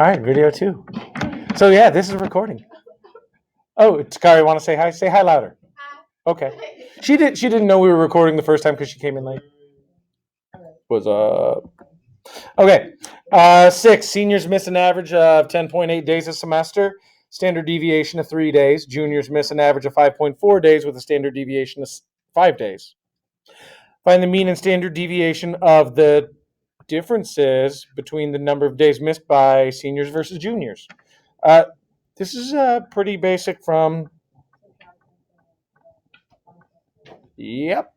All right, video 2. So yeah, this is recording. Oh, Takari, want to say hi? Say hi louder. Hi. Okay. She didn't know we were recording the first time because she came in late. What's up? Okay. 6. Seniors miss an average of 10.8 days a semester. Standard deviation of 3 days. Juniors miss an average of 5.4 days with a standard deviation of 5 days. Find the mean and standard deviation of the differences between the number of days missed by seniors versus juniors. This is pretty basic from... Yep.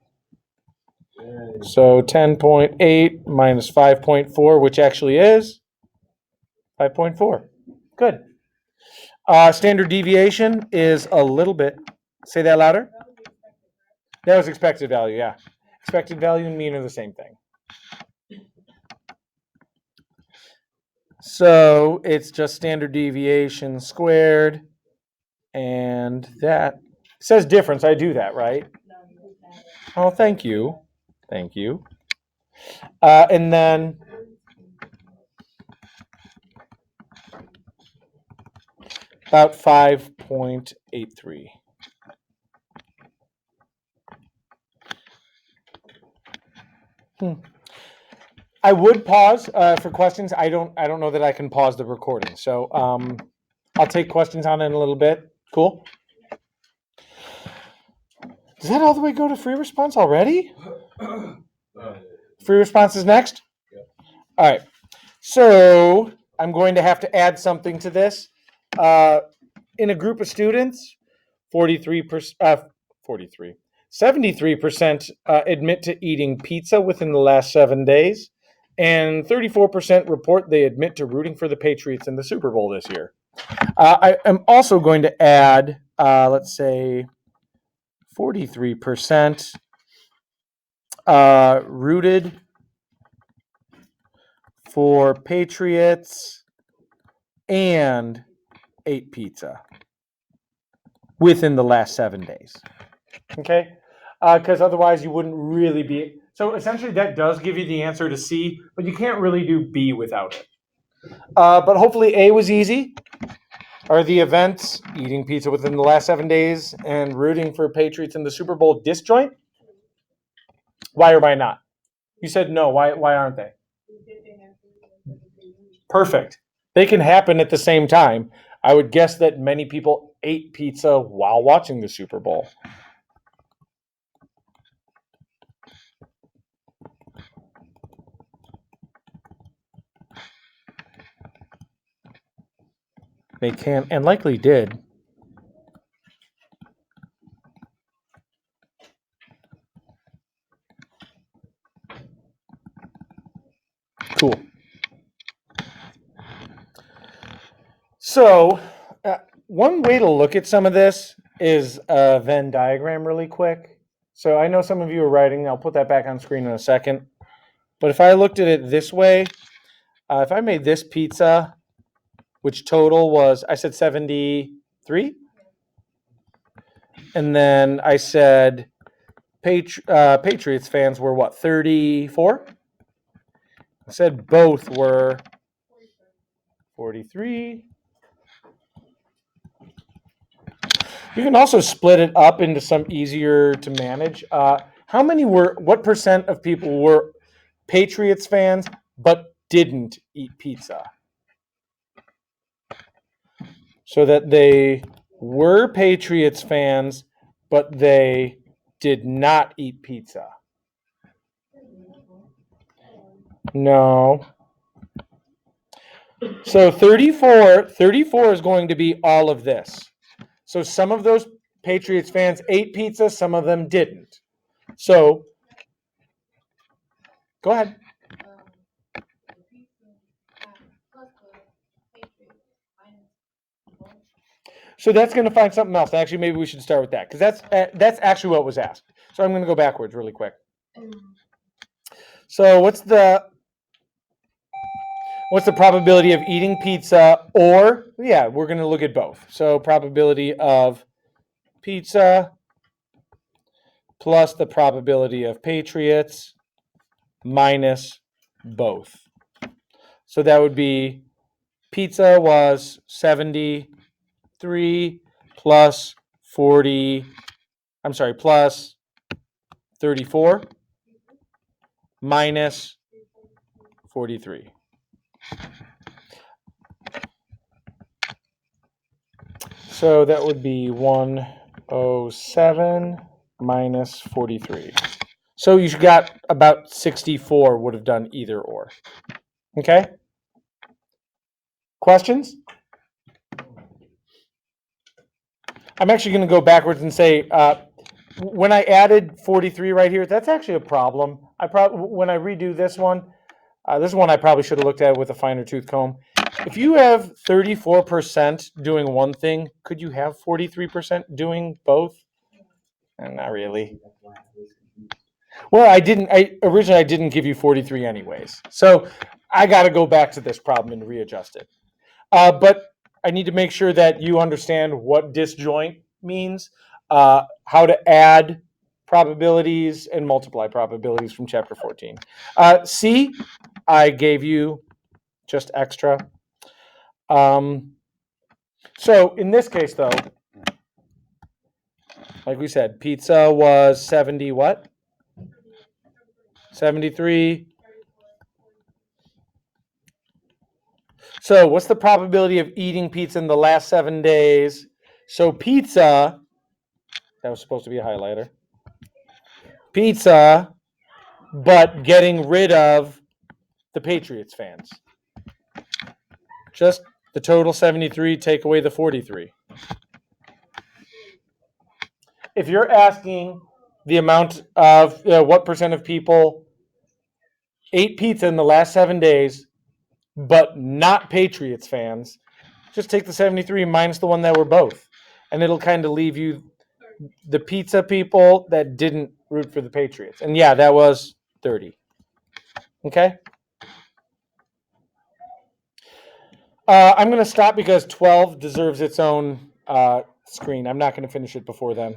So 10.8 minus 5.4, which actually is 5.4. Good. Standard deviation is a little bit... Say that louder. That was expected value, yeah. Expected value and mean are the same thing. So it's just standard deviation squared, and that it says difference. I do that, right? Oh, thank you. Thank you. And then about 5.83. I would pause for questions. I don't know that I can pause the recording. So I'll take questions on it in a little bit. Cool. Does that all the way go to free response already? Free response is next? Yep. All right. So I'm going to have to add something to this. In a group of students, 73% admit to eating pizza within the last 7 days, and 34% report they admit to rooting for the Patriots in the Super Bowl this year. I am also going to add, let's say, 43% rooted for Patriots and ate pizza within the last 7 days. Okay? Because otherwise you wouldn't really be... So essentially that does give you the answer to C, but you can't really do B without it. But hopefully A was easy. Are the events eating pizza within the last 7 days and rooting for Patriots in the Super Bowl disjoint? Why or why not? You said no. Why aren't they? Perfect. They can happen at the same time. I would guess that many people ate pizza while watching the Super Bowl. They can, and likely did. Cool. So, one way to look at some of this is a Venn diagram really quick. So I know some of you are writing. I'll put that back on screen in a second. But if I looked at it this way, if I made this pizza, which total was, I said 73. And then I said Patriots fans were what, 34? I said both were 43. You can also split it up into some easier to manage. What percent of people were Patriots fans but didn't eat pizza? So that they were Patriots fans, but they did not eat pizza. No. So 34 is going to be all of this. So some of those Patriots fans ate pizza, some of them didn't. So, go ahead. So that's going to find something else. Actually, maybe we should start with that, because that's actually what was asked. So I'm going to go backwards really quick. So what's the probability of eating pizza, or, yeah, we're going to look at both. So probability of pizza plus the probability of Patriots minus both. So that would be pizza was 73 plus 40, I'm sorry, plus 34 minus 43. So that would be 107 minus 43. So you got about 64 would have done either or. Okay? Questions? I'm actually going to go backwards and say, when I added 43 right here, that's actually a problem. When I redo this one I probably should have looked at with a finer tooth comb. If you have 34% doing one thing, could you have 43% doing both? Not really. Well, I originally didn't give you 43 anyways. So I got to go back to this problem and readjust it. But I need to make sure that you understand what disjoint means, how to add probabilities and multiply probabilities from chapter 14. C, I gave you just extra. So in this case, though, like we said, pizza was 70 what? 73. So what's the probability of eating pizza in the last 7 days? So pizza, that was supposed to be a highlighter. Pizza, but getting rid of the Patriots fans. Just the total 73, take away the 43. If you're asking the amount of what percent of people ate pizza in the last 7 days, but not Patriots fans, just take the 73 minus the one that were both. And it'll kind of leave you the pizza people that didn't root for the Patriots. And yeah, that was 30. Okay? I'm going to stop because 12 deserves its own screen. I'm not going to finish it before then.